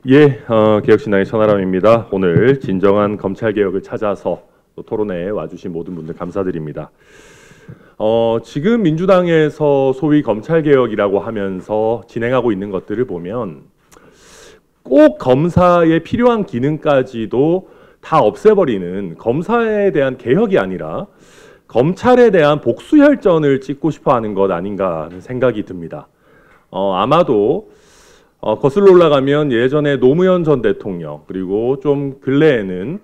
예, 개혁신당의 천하람입니다. 오늘 진정한 검찰개혁을 찾아서 토론회에 와주신 모든 분들 감사드립니다. 지금 민주당에서 소위 검찰개혁이라고 하면서 진행하고 있는 것들을 보면 꼭 검사의 필요한 기능까지도 다 없애버리는 검사에 대한 개혁이 아니라 검찰에 대한 복수혈전을 찍고 싶어하는 것 아닌가 하는 생각이 듭니다. 아마도 거슬러 올라가면 예전에 노무현 전 대통령 그리고 좀 근래에는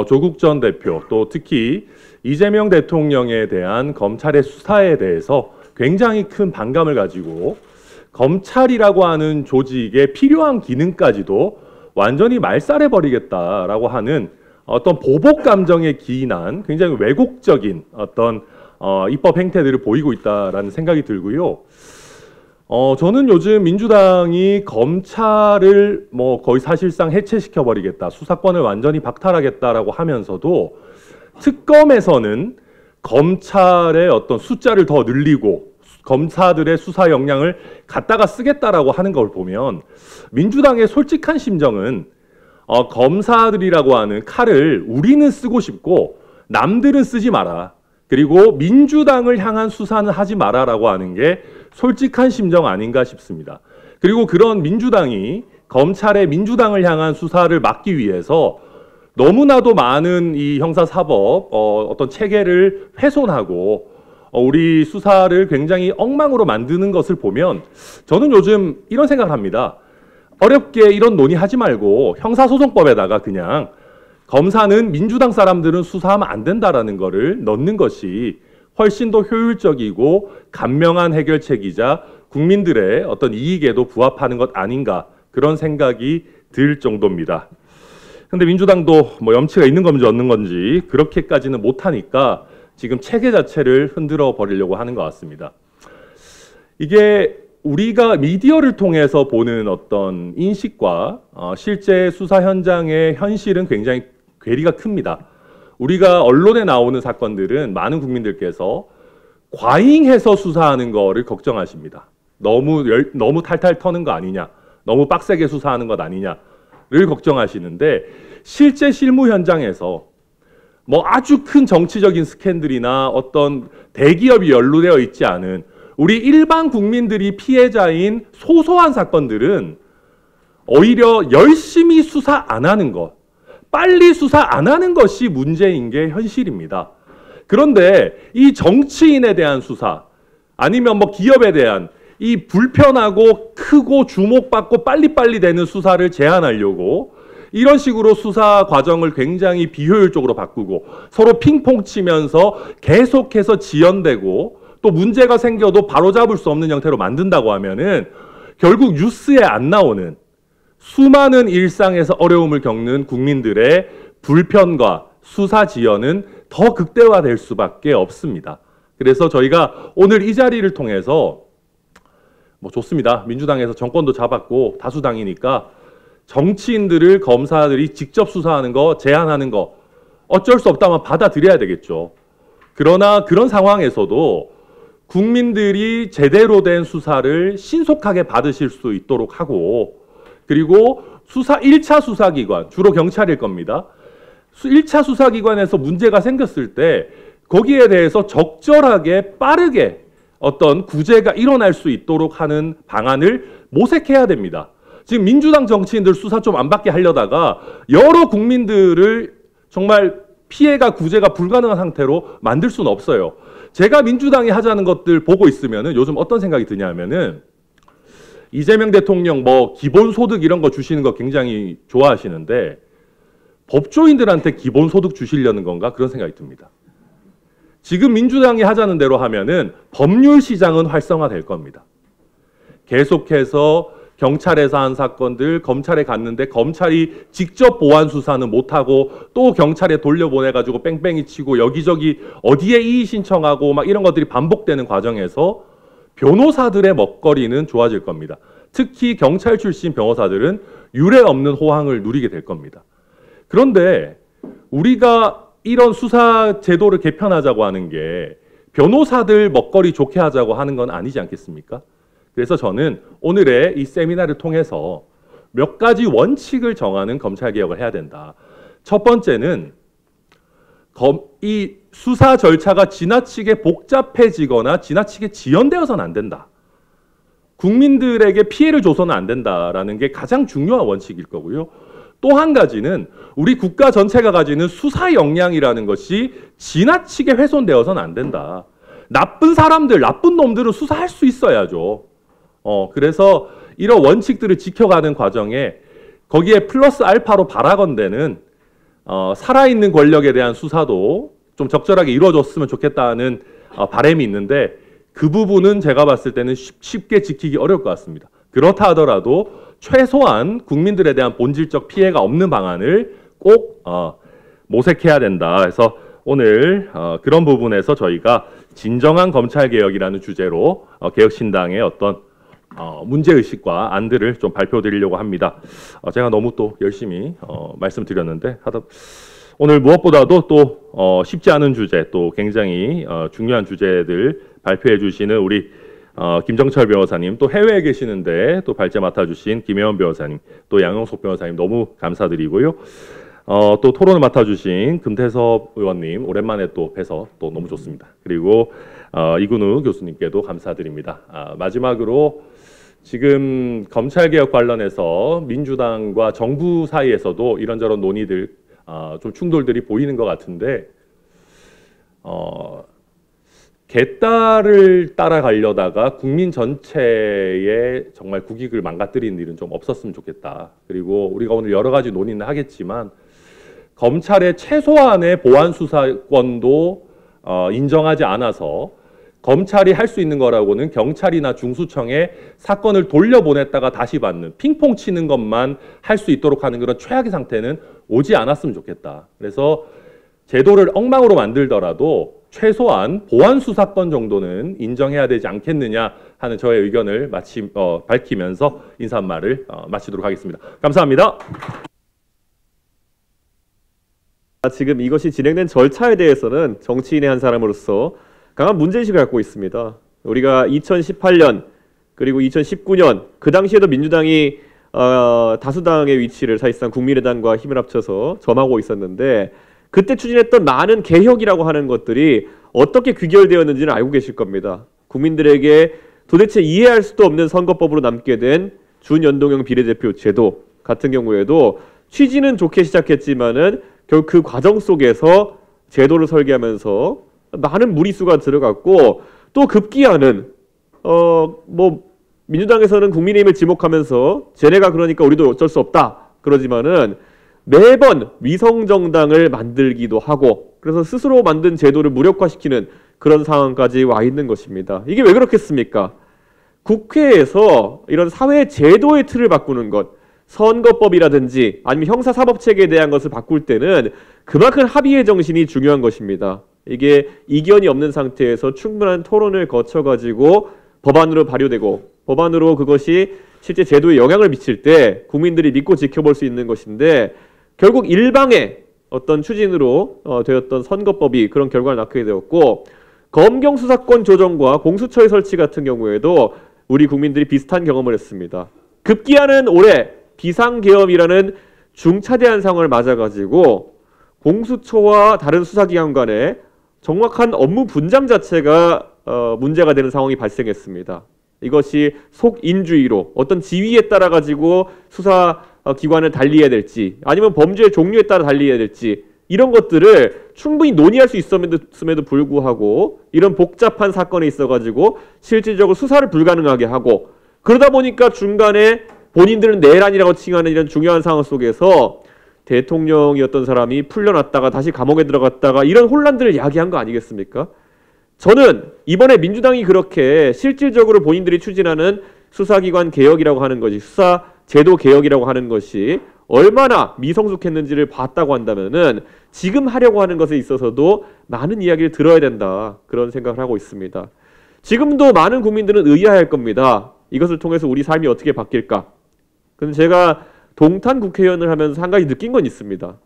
조국 전 대표 또 특히 이재명 대통령에 대한 검찰의 수사에 대해서 굉장히 큰 반감을 가지고 검찰이라고 하는 조직의 필요한 기능까지도 완전히 말살해버리겠다라고 하는 어떤 보복 감정에 기인한 굉장히 왜곡적인 어떤 입법 행태들을 보이고 있다라는 생각이 들고요. 저는 요즘 민주당이 검찰을 거의 사실상 해체시켜 버리겠다, 수사권을 완전히 박탈하겠다라고 하면서도 특검에서는 검찰의 어떤 숫자를 더 늘리고 검사들의 수사 역량을 갖다가 쓰겠다라고 하는 걸 보면 민주당의 솔직한 심정은 검사들이라고 하는 칼을 우리는 쓰고 싶고 남들은 쓰지 마라. 그리고 민주당을 향한 수사는 하지 마라라고 하는 게 솔직한 심정 아닌가 싶습니다. 그리고 그런 민주당이 검찰의 민주당을 향한 수사를 막기 위해서 너무나도 많은 이 형사사법 어떤 체계를 훼손하고 우리 수사를 굉장히 엉망으로 만드는 것을 보면 저는 요즘 이런 생각을 합니다. 어렵게 이런 논의하지 말고 형사소송법에다가 그냥 검사는 민주당 사람들은 수사하면 안 된다라는 거를 넣는 것이 훨씬 더 효율적이고 간명한 해결책이자 국민들의 어떤 이익에도 부합하는 것 아닌가 그런 생각이 들 정도입니다. 근데 민주당도 염치가 있는 건지 없는 건지 그렇게까지는 못하니까 지금 체계 자체를 흔들어 버리려고 하는 것 같습니다. 이게 우리가 미디어를 통해서 보는 어떤 인식과 실제 수사 현장의 현실은 굉장히 괴리가 큽니다. 우리가 언론에 나오는 사건들은 많은 국민들께서 과잉해서 수사하는 거를 걱정하십니다. 너무 탈탈 터는 거 아니냐, 너무 빡세게 수사하는 것 아니냐를 걱정하시는데 실제 실무 현장에서 아주 큰 정치적인 스캔들이나 어떤 대기업이 연루되어 있지 않은 우리 일반 국민들이 피해자인 소소한 사건들은 오히려 열심히 수사 안 하는 것, 빨리 수사 안 하는 것이 문제인 게 현실입니다. 그런데 이 정치인에 대한 수사 아니면 기업에 대한 이 불편하고 크고 주목받고 빨리빨리 되는 수사를 제한하려고 이런 식으로 수사 과정을 굉장히 비효율적으로 바꾸고 서로 핑퐁 치면서 계속해서 지연되고 또 문제가 생겨도 바로잡을 수 없는 형태로 만든다고 하면은 결국 뉴스에 안 나오는 수많은 일상에서 어려움을 겪는 국민들의 불편과 수사 지연은 더 극대화될 수밖에 없습니다. 그래서 저희가 오늘 이 자리를 통해서 좋습니다. 민주당에서 정권도 잡았고 다수당이니까 정치인들을 검사들이 직접 수사하는 거, 제한하는 거 어쩔 수 없다면 받아들여야 되겠죠. 그러나 그런 상황에서도 국민들이 제대로 된 수사를 신속하게 받으실 수 있도록 하고 그리고 1차 수사기관, 주로 경찰일 겁니다. 1차 수사기관에서 문제가 생겼을 때 거기에 대해서 적절하게 빠르게 어떤 구제가 일어날 수 있도록 하는 방안을 모색해야 됩니다. 지금 민주당 정치인들 수사 좀 안 받게 하려다가 여러 국민들을 정말 피해가 구제가 불가능한 상태로 만들 수는 없어요. 제가 민주당이 하자는 것들 보고 있으면은 요즘 어떤 생각이 드냐면은 이재명 대통령 기본소득 이런 거 주시는 거 굉장히 좋아하시는데 법조인들한테 기본소득 주시려는 건가 그런 생각이 듭니다. 지금 민주당이 하자는 대로 하면은 법률 시장은 활성화될 겁니다. 계속해서 경찰에서 한 사건들 검찰에 갔는데 검찰이 직접 보완 수사는 못하고 또 경찰에 돌려보내가지고 뺑뺑이 치고 여기저기 어디에 이의 신청하고 이런 것들이 반복되는 과정에서 변호사들의 먹거리는 좋아질 겁니다. 특히 경찰 출신 변호사들은 유례 없는 호황을 누리게 될 겁니다. 그런데 우리가 이런 수사 제도를 개편하자고 하는 게 변호사들 먹거리 좋게 하자고 하는 건 아니지 않겠습니까? 그래서 저는 오늘의 이 세미나를 통해서 몇 가지 원칙을 정하는 검찰 개혁을 해야 된다. 첫 번째는 이 수사 절차가 지나치게 복잡해지거나 지나치게 지연되어서는 안 된다. 국민들에게 피해를 줘서는 안 된다라는 게 가장 중요한 원칙일 거고요. 또 한 가지는 우리 국가 전체가 가지는 수사 역량이라는 것이 지나치게 훼손되어서는 안 된다. 나쁜 사람들, 나쁜 놈들은 수사할 수 있어야죠. 그래서 이런 원칙들을 지켜가는 과정에 거기에 플러스 알파로 바라건대는 살아있는 권력에 대한 수사도 좀 적절하게 이루어졌으면 좋겠다는 바람이 있는데 그 부분은 제가 봤을 때는 쉽게 지키기 어려울 것 같습니다. 그렇다 하더라도 최소한 국민들에 대한 본질적 피해가 없는 방안을 꼭 모색해야 된다. 그래서 오늘 그런 부분에서 저희가 진정한 검찰개혁이라는 주제로 개혁신당의 어떤 문제의식과 안들을 좀 발표드리려고 합니다. 제가 너무 또 열심히 말씀드렸는데 오늘 무엇보다도 또 쉽지 않은 주제, 또 굉장히 중요한 주제들 발표해 주시는 우리 김정철 변호사님, 또 해외에 계시는데 또 발제 맡아주신 김혜원 변호사님, 또 양용석 변호사님 너무 감사드리고요. 또 토론을 맡아주신 금태섭 의원님 오랜만에 또 뵈서 또 너무 좋습니다. 그리고 이근우 교수님께도 감사드립니다. 마지막으로 지금 검찰개혁 관련해서 민주당과 정부 사이에서도 이런저런 논의들, 좀 충돌들이 보이는 것 같은데 개딸을 따라가려다가 국민 전체의 정말 국익을 망가뜨리는 일은 좀 없었으면 좋겠다. 그리고 우리가 오늘 여러 가지 논의는 하겠지만 검찰의 최소한의 보안 수사권도 인정하지 않아서 검찰이 할 수 있는 거라고는 경찰이나 중수청에 사건을 돌려보냈다가 다시 받는 핑퐁 치는 것만 할 수 있도록 하는 그런 최악의 상태는 오지 않았으면 좋겠다. 그래서 제도를 엉망으로 만들더라도 최소한 보안 수사권 정도는 인정해야 되지 않겠느냐 하는 저의 의견을 밝히면서 인사 한 말을 마치도록 하겠습니다. 감사합니다. 지금 이것이 진행된 절차에 대해서는 정치인의 한 사람으로서 강한 문제의식을 갖고 있습니다. 우리가 2018년 그리고 2019년 그 당시에도 민주당이 다수당의 위치를 사실상 국민의당과 힘을 합쳐서 점하고 있었는데 그때 추진했던 많은 개혁이라고 하는 것들이 어떻게 귀결되었는지는 알고 계실 겁니다. 국민들에게 도대체 이해할 수도 없는 선거법으로 남게 된 준연동형 비례대표 제도 같은 경우에도 취지는 좋게 시작했지만은 결국 그 과정 속에서 제도를 설계하면서 많은 무리수가 들어갔고 또 급기야는 민주당에서는 국민의힘을 지목하면서 쟤네가 그러니까 우리도 어쩔 수 없다 그러지만은 매번 위성정당을 만들기도 하고 그래서 스스로 만든 제도를 무력화시키는 그런 상황까지 와 있는 것입니다. 이게 왜 그렇겠습니까? 국회에서 이런 사회 제도의 틀을 바꾸는 것, 선거법이라든지 아니면 형사사법체계에 대한 것을 바꿀 때는 그만큼 합의의 정신이 중요한 것입니다. 이게 이견이 없는 상태에서 충분한 토론을 거쳐가지고 법안으로 발효되고 법안으로 그것이 실제 제도에 영향을 미칠 때 국민들이 믿고 지켜볼 수 있는 것인데 결국 일방의 어떤 추진으로 되었던 선거법이 그런 결과를 낳게 되었고 검경 수사권 조정과 공수처의 설치 같은 경우에도 우리 국민들이 비슷한 경험을 했습니다. 급기야는 올해 비상계엄이라는 중차대한 상황을 맞아가지고 공수처와 다른 수사기관 간의 정확한 업무 분장 자체가 문제가 되는 상황이 발생했습니다. 이것이 속인주의로 어떤 지위에 따라 가지고 수사 기관을 달리해야 될지 아니면 범죄의 종류에 따라 달리해야 될지 이런 것들을 충분히 논의할 수 있음에도 불구하고 이런 복잡한 사건에 있어가지고 실질적으로 수사를 불가능하게 하고 그러다 보니까 중간에 본인들은 내란이라고 칭하는 이런 중요한 상황 속에서 대통령이었던 사람이 풀려났다가 다시 감옥에 들어갔다가 이런 혼란들을 야기한 거 아니겠습니까? 저는 이번에 민주당이 그렇게 실질적으로 본인들이 추진하는 수사기관 개혁이라고 하는 것이 수사제도 개혁이라고 하는 것이 얼마나 미성숙했는지를 봤다고 한다면은 지금 하려고 하는 것에 있어서도 많은 이야기를 들어야 된다 그런 생각을 하고 있습니다. 지금도 많은 국민들은 의아할 겁니다. 이것을 통해서 우리 삶이 어떻게 바뀔까? 근데 제가 동탄 국회의원을 하면서 한 가지 느낀 건 있습니다.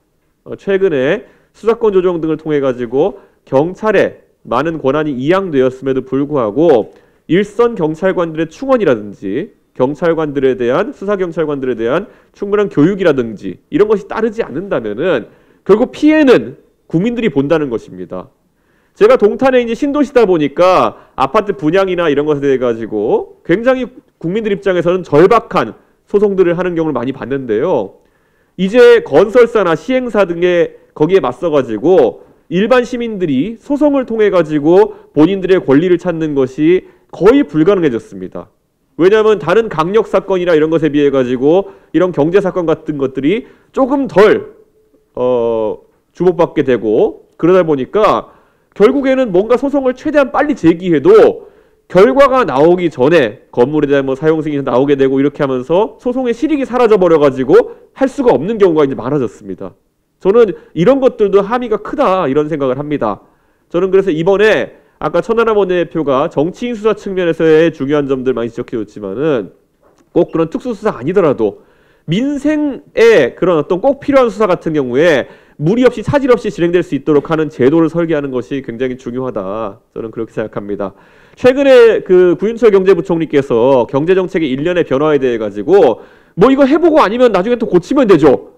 최근에 수사권 조정 등을 통해 가지고 경찰에 많은 권한이 이양되었음에도 불구하고 일선 경찰관들의 충원이라든지 경찰관들에 대한 수사 경찰관들에 대한 충분한 교육이라든지 이런 것이 따르지 않는다면은 결국 피해는 국민들이 본다는 것입니다. 제가 동탄에 이제 신도시다 보니까 아파트 분양이나 이런 것에 대해 가지고 굉장히 국민들 입장에서는 절박한 소송들을 하는 경우를 많이 봤는데요. 이제 건설사나 시행사 등의 거기에 맞서 가지고 일반 시민들이 소송을 통해 가지고 본인들의 권리를 찾는 것이 거의 불가능해졌습니다. 왜냐하면 다른 강력 사건이나 이런 것에 비해 가지고 이런 경제 사건 같은 것들이 조금 덜 주목받게 되고 그러다 보니까 결국에는 뭔가 소송을 최대한 빨리 제기해도 결과가 나오기 전에 건물에 대한 뭐 사용 승인이 나오게 되고 이렇게 하면서 소송의 실익이 사라져 버려 가지고 할 수가 없는 경우가 이제 많아졌습니다. 저는 이런 것들도 함의가 크다 이런 생각을 합니다. 저는 그래서 이번에 아까 천하람 원내대표가 정치인 수사 측면에서의 중요한 점들 많이 지적해줬지만은 꼭 그런 특수수사 아니더라도 민생에 그런 어떤 꼭 필요한 수사 같은 경우에 무리 없이 차질 없이 진행될 수 있도록 하는 제도를 설계하는 것이 굉장히 중요하다. 저는 그렇게 생각합니다. 최근에 그 구윤철 경제부총리께서 경제정책의 일련의 변화에 대해 가지고 뭐 이거 해보고 아니면 나중에 또 고치면 되죠.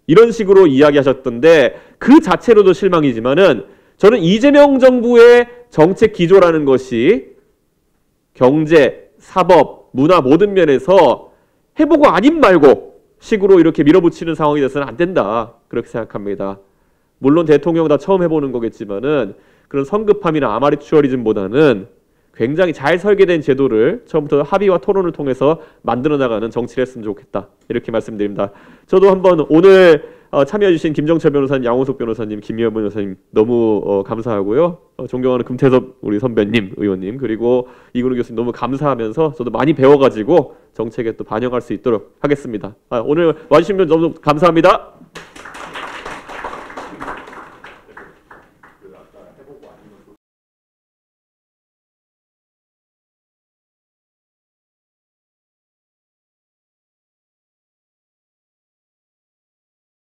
이런 식으로 이야기하셨던데 그 자체로도 실망이지만은 저는 이재명 정부의 정책 기조라는 것이 경제, 사법, 문화 모든 면에서 해보고 아님 말고 식으로 이렇게 밀어붙이는 상황이 돼서는 안 된다. 그렇게 생각합니다. 물론 대통령 다 처음 해보는 거겠지만은 그런 성급함이나 아마추어리즘보다는 굉장히 잘 설계된 제도를 처음부터 합의와 토론을 통해서 만들어 나가는 정치를 했으면 좋겠다. 이렇게 말씀드립니다. 저도 한번 오늘 참여해주신 김정철 변호사님, 양호석 변호사님, 김미연 변호사님 너무 감사하고요. 존경하는 금태섭 우리 선배님, 의원님 그리고 이근우 교수님 너무 감사하면서 저도 많이 배워가지고 정책에 또 반영할 수 있도록 하겠습니다. 오늘 와주신 분 너무 감사합니다.